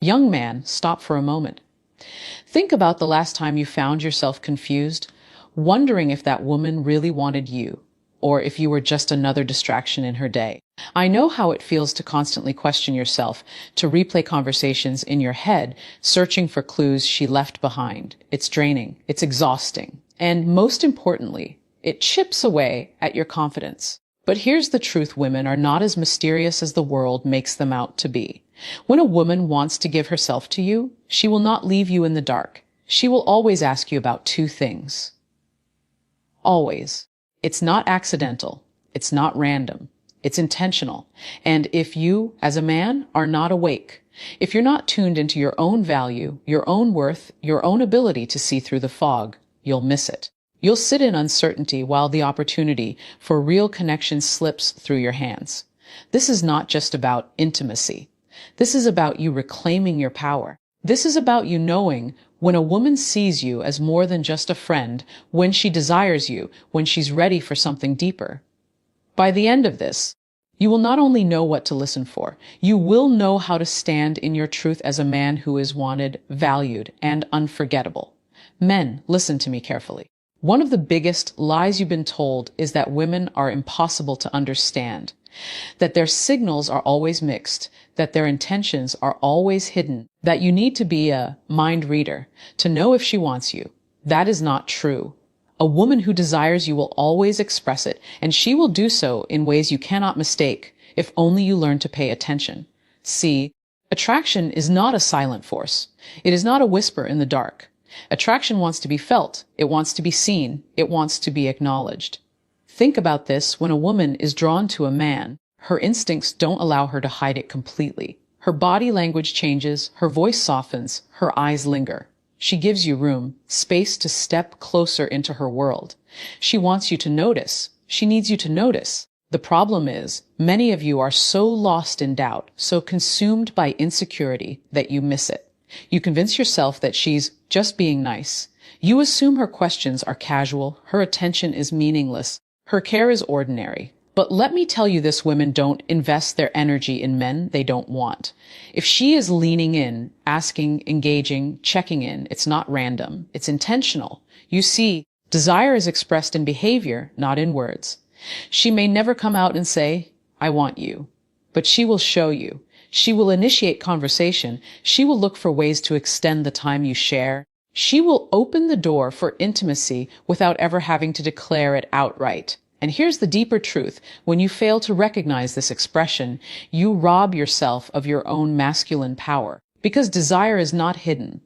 Young man, stop for a moment. Think about the last time you found yourself confused, wondering if that woman really wanted you, or if you were just another distraction in her day. I know how it feels to constantly question yourself, to replay conversations in your head, searching for clues she left behind. It's draining, it's exhausting, and most importantly, it chips away at your confidence. But here's the truth: women are not as mysterious as the world makes them out to be. When a woman wants to give herself to you, she will not leave you in the dark. She will always ask you about two things. Always. It's not accidental. It's not random. It's intentional. And if you, as a man, are not awake, if you're not tuned into your own value, your own worth, your own ability to see through the fog, you'll miss it. You'll sit in uncertainty while the opportunity for real connection slips through your hands. This is not just about intimacy. This is about you reclaiming your power. This is about you knowing when a woman sees you as more than just a friend, when she desires you, when she's ready for something deeper. By the end of this, you will not only know what to listen for, you will know how to stand in your truth as a man who is wanted, valued, and unforgettable. Men, listen to me carefully. One of the biggest lies you've been told is that women are impossible to understand, that their signals are always mixed, that their intentions are always hidden, that you need to be a mind reader to know if she wants you. That is not true. A woman who desires you will always express it, and she will do so in ways you cannot mistake if only you learn to pay attention. See, attraction is not a silent force. It is not a whisper in the dark. Attraction wants to be felt. It wants to be seen. It wants to be acknowledged. Think about this: when a woman is drawn to a man, her instincts don't allow her to hide it completely. Her body language changes, her voice softens, her eyes linger. She gives you room, space to step closer into her world. She wants you to notice. She needs you to notice. The problem is, many of you are so lost in doubt, so consumed by insecurity, that you miss it. You convince yourself that she's just being nice. You assume her questions are casual, her attention is meaningless, her care is ordinary. But let me tell you this: women don't invest their energy in men they don't want. If she is leaning in, asking, engaging, checking in, it's not random. It's intentional. You see, desire is expressed in behavior, not in words. She may never come out and say, "I want you," but she will show you. She will initiate conversation. She will look for ways to extend the time you share. She will open the door for intimacy without ever having to declare it outright. And here's the deeper truth: when you fail to recognize this expression, you rob yourself of your own masculine power, because desire is not hidden.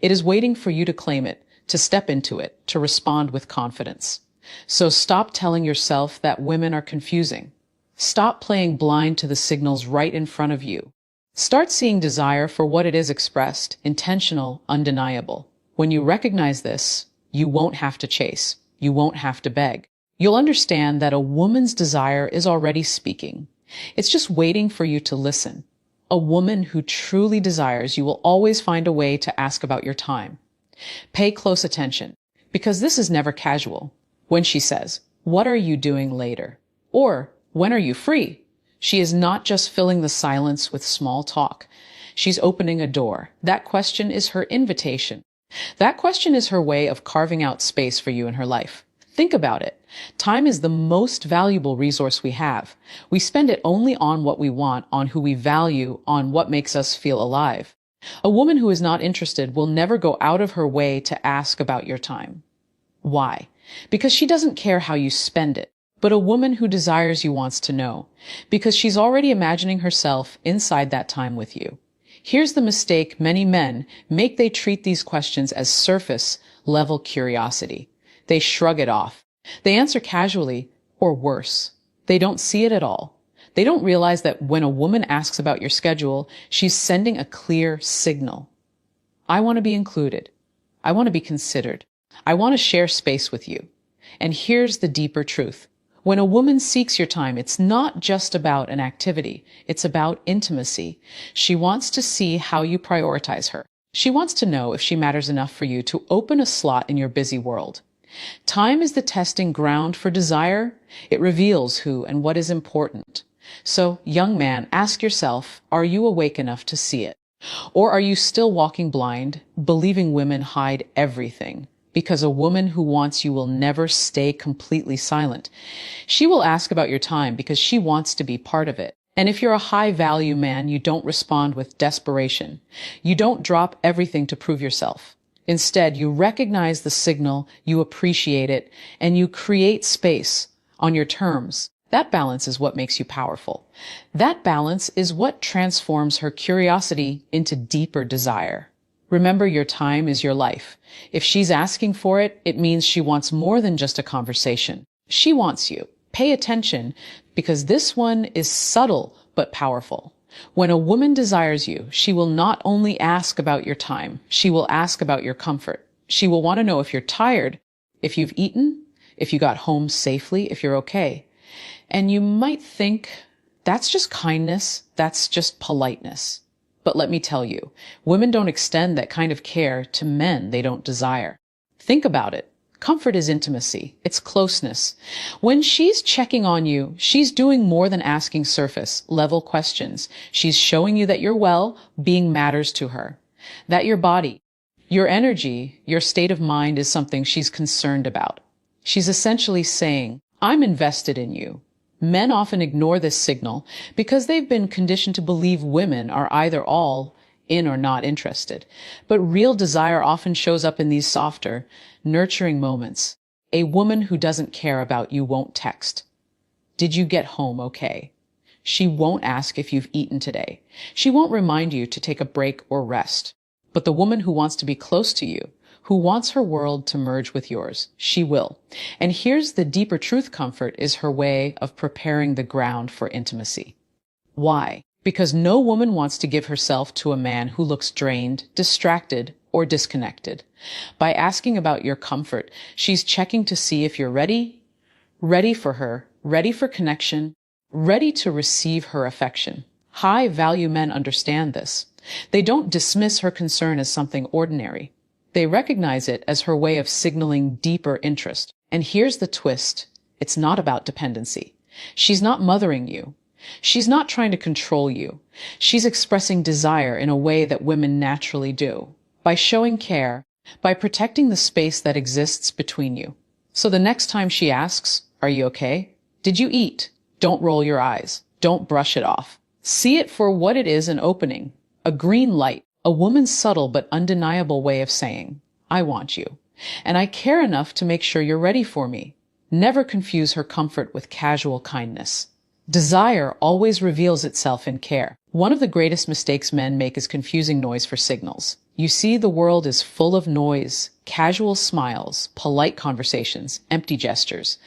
It is waiting for you to claim it, to step into it, to respond with confidence. So stop telling yourself that women are confusing. Stop playing blind to the signals right in front of you. Start seeing desire for what it is: expressed, intentional, undeniable. When you recognize this, you won't have to chase. You won't have to beg. You'll understand that a woman's desire is already speaking. It's just waiting for you to listen. A woman who truly desires you will always find a way to ask about your time. Pay close attention, because this is never casual. When she says, "What are you doing later?" or "When are you free?" she is not just filling the silence with small talk. She's opening a door. That question is her invitation. That question is her way of carving out space for you in her life. Think about it. Time is the most valuable resource we have. We spend it only on what we want, on who we value, on what makes us feel alive. A woman who is not interested will never go out of her way to ask about your time. Why? Because she doesn't care how you spend it. But a woman who desires you wants to know, because she's already imagining herself inside that time with you. Here's the mistake many men make: they treat these questions as surface-level curiosity. They shrug it off. They answer casually, or worse, they don't see it at all. They don't realize that when a woman asks about your schedule, she's sending a clear signal. I want to be included. I want to be considered. I want to share space with you. And here's the deeper truth. When a woman seeks your time, it's not just about an activity. It's about intimacy. She wants to see how you prioritize her. She wants to know if she matters enough for you to open a slot in your busy world. Time is the testing ground for desire. It reveals who and what is important. So, young man, ask yourself, are you awake enough to see it? Or are you still walking blind, believing women hide everything? Because a woman who wants you will never stay completely silent. She will ask about your time because she wants to be part of it. And if you're a high-value man, you don't respond with desperation. You don't drop everything to prove yourself. Instead, you recognize the signal, you appreciate it, and you create space on your terms. That balance is what makes you powerful. That balance is what transforms her curiosity into deeper desire. Remember, your time is your life. If she's asking for it, it means she wants more than just a conversation. She wants you. Pay attention, because this one is subtle but powerful. When a woman desires you, she will not only ask about your time, she will ask about your comfort. She will want to know if you're tired, if you've eaten, if you got home safely, if you're okay. And you might think, that's just kindness, that's just politeness. But let me tell you, women don't extend that kind of care to men they don't desire. Think about it. Comfort is intimacy. It's closeness. When she's checking on you, she's doing more than asking surface level questions. She's showing you that you're well, being matters to her. That your body, your energy, your state of mind is something she's concerned about. She's essentially saying, I'm invested in you. Men often ignore this signal because they've been conditioned to believe women are either all in or not interested. But real desire often shows up in these softer, nurturing moments. A woman who doesn't care about you won't text, "Did you get home okay?" She won't ask if you've eaten today. She won't remind you to take a break or rest. But the woman who wants to be close to you, who wants her world to merge with yours, she will. And here's the deeper truth: comfort is her way of preparing the ground for intimacy. Why? Because no woman wants to give herself to a man who looks drained, distracted, or disconnected. By asking about your comfort, she's checking to see if you're ready for her, ready for connection, ready to receive her affection. High-value men understand this. They don't dismiss her concern as something ordinary. They recognize it as her way of signaling deeper interest. And here's the twist. It's not about dependency. She's not mothering you. She's not trying to control you. She's expressing desire in a way that women naturally do, by showing care, by protecting the space that exists between you. So the next time she asks, "Are you okay? Did you eat?" Don't roll your eyes. Don't brush it off. See it for what it is: an opening, a green light, a woman's subtle but undeniable way of saying, "I want you, and I care enough to make sure you're ready for me." Never confuse her comfort with casual kindness. Desire always reveals itself in care. One of the greatest mistakes men make is confusing noise for signals. You see, the world is full of noise, casual smiles, polite conversations, empty gestures.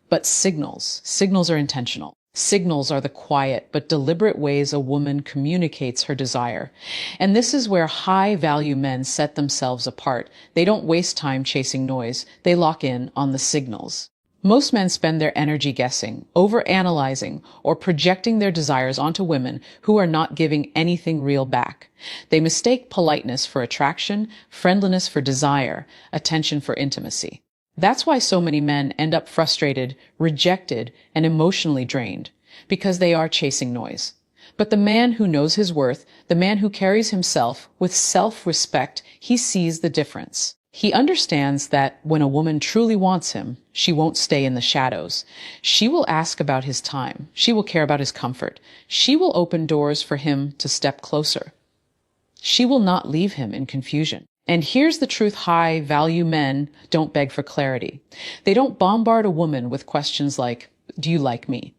But signals are intentional. Signals are the quiet but deliberate ways a woman communicates her desire. And this is where high-value men set themselves apart. They don't waste time chasing noise. They lock in on the signals. Most men spend their energy guessing, overanalyzing, or projecting their desires onto women who are not giving anything real back. They mistake politeness for attraction, friendliness for desire, attention for intimacy. That's why so many men end up frustrated, rejected, and emotionally drained, because they are chasing noise. But the man who knows his worth, the man who carries himself with self-respect, he sees the difference. He understands that when a woman truly wants him, she won't stay in the shadows. She will ask about his time. She will care about his comfort. She will open doors for him to step closer. She will not leave him in confusion. And here's the truth: high-value men don't beg for clarity. They don't bombard a woman with questions like, "Do you like me?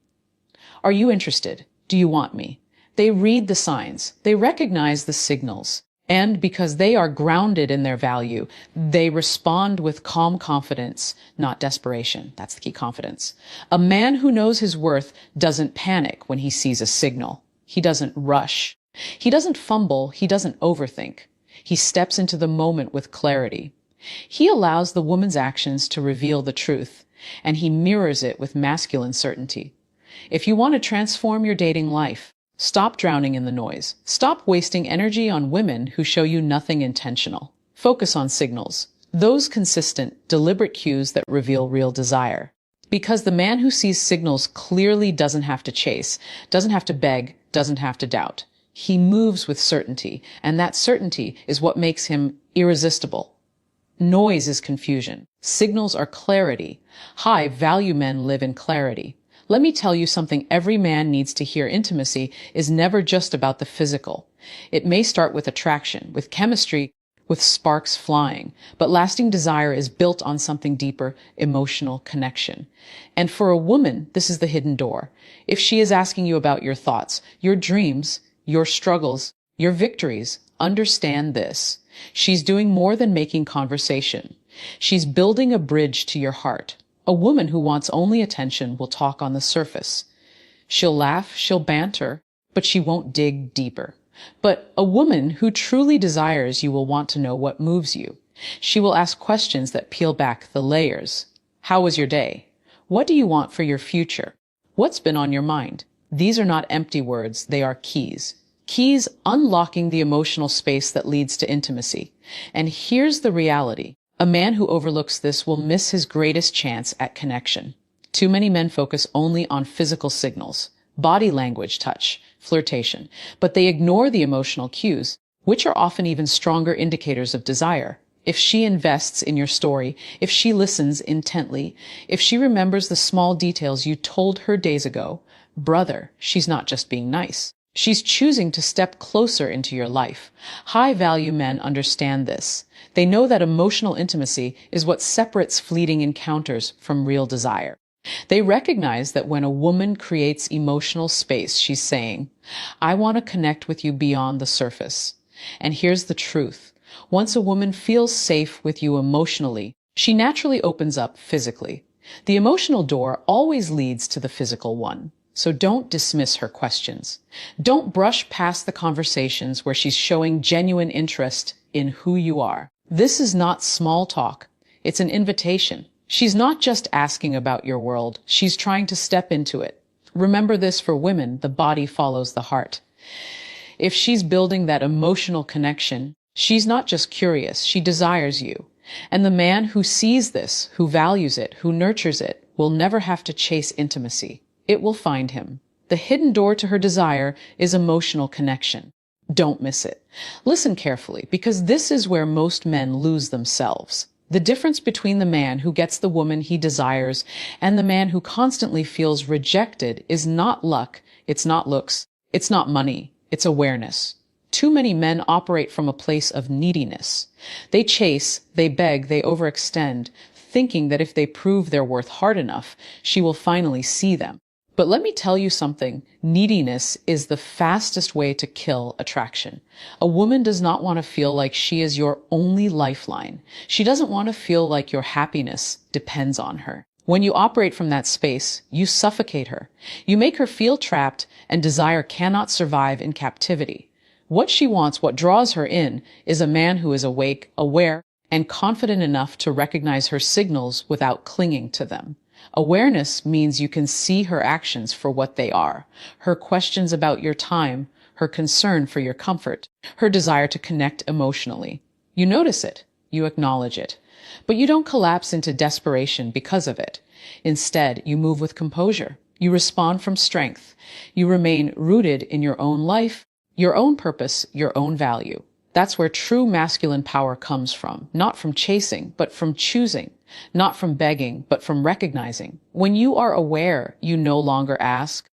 Are you interested? Do you want me?" They read the signs. They recognize the signals. And because they are grounded in their value, they respond with calm confidence, not desperation. That's the key: confidence. A man who knows his worth doesn't panic when he sees a signal. He doesn't rush. He doesn't fumble. He doesn't overthink. He steps into the moment with clarity. He allows the woman's actions to reveal the truth, and he mirrors it with masculine certainty. If you want to transform your dating life, stop drowning in the noise. Stop wasting energy on women who show you nothing intentional. Focus on signals, those consistent, deliberate cues that reveal real desire. Because the man who sees signals clearly doesn't have to chase, doesn't have to beg, doesn't have to doubt. He moves with certainty, and that certainty is what makes him irresistible. Noise is confusion. Signals are clarity. High-value men live in clarity. Let me tell you something every man needs to hear. Intimacy is never just about the physical. It may start with attraction, with chemistry, with sparks flying, but lasting desire is built on something deeper, emotional connection. And for a woman, this is the hidden door. If she is asking you about your thoughts, your dreams, your struggles, your victories, understand this. She's doing more than making conversation. She's building a bridge to your heart. A woman who wants only attention will talk on the surface. She'll laugh, she'll banter, but she won't dig deeper. But a woman who truly desires you will want to know what moves you. She will ask questions that peel back the layers. How was your day? What do you want for your future? What's been on your mind? These are not empty words, they are keys. Keys unlocking the emotional space that leads to intimacy. And here's the reality. A man who overlooks this will miss his greatest chance at connection. Too many men focus only on physical signals, body language, touch, flirtation, but they ignore the emotional cues, which are often even stronger indicators of desire. If she invests in your story, if she listens intently, if she remembers the small details you told her days ago, brother, she's not just being nice. She's choosing to step closer into your life. High-value men understand this. They know that emotional intimacy is what separates fleeting encounters from real desire. They recognize that when a woman creates emotional space, she's saying, I want to connect with you beyond the surface. And here's the truth. Once a woman feels safe with you emotionally, she naturally opens up physically. The emotional door always leads to the physical one. So don't dismiss her questions. Don't brush past the conversations where she's showing genuine interest in who you are. This is not small talk. It's an invitation. She's not just asking about your world. She's trying to step into it. Remember this, for women, the body follows the heart. If she's building that emotional connection, she's not just curious, she desires you. And the man who sees this, who values it, who nurtures it, will never have to chase intimacy. It will find him. The hidden door to her desire is emotional connection. Don't miss it. Listen carefully, because this is where most men lose themselves. The difference between the man who gets the woman he desires and the man who constantly feels rejected is not luck, it's not looks, it's not money, it's awareness. Too many men operate from a place of neediness. They chase, they beg, they overextend, thinking that if they prove their worth hard enough, she will finally see them. But let me tell you something, neediness is the fastest way to kill attraction. A woman does not want to feel like she is your only lifeline. She doesn't want to feel like your happiness depends on her. When you operate from that space, you suffocate her. You make her feel trapped, and desire cannot survive in captivity. What she wants, what draws her in, is a man who is awake, aware, and confident enough to recognize her signals without clinging to them. Awareness means you can see her actions for what they are, her questions about your time, her concern for your comfort, her desire to connect emotionally. You notice it, you acknowledge it, but you don't collapse into desperation because of it. Instead, you move with composure. You respond from strength. You remain rooted in your own life, your own purpose, your own value. That's where true masculine power comes from, not from chasing, but from choosing, not from begging, but from recognizing. When you are aware, you no longer ask,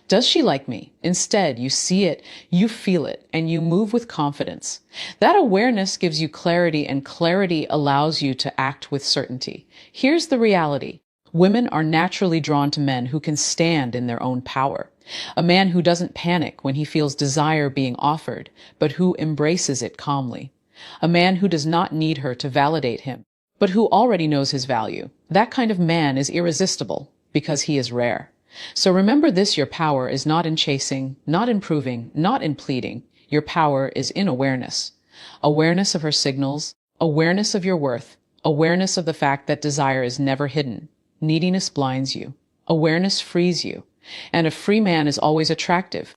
does she like me? Instead, you see it, you feel it, and you move with confidence. That awareness gives you clarity, and clarity allows you to act with certainty. Here's the reality. Women are naturally drawn to men who can stand in their own power. A man who doesn't panic when he feels desire being offered, but who embraces it calmly. A man who does not need her to validate him, but who already knows his value. That kind of man is irresistible because he is rare. So remember this, your power is not in chasing, not in proving, not in pleading. Your power is in awareness. Awareness of her signals, awareness of your worth, awareness of the fact that desire is never hidden. Neediness blinds you. Awareness frees you. And a free man is always attractive.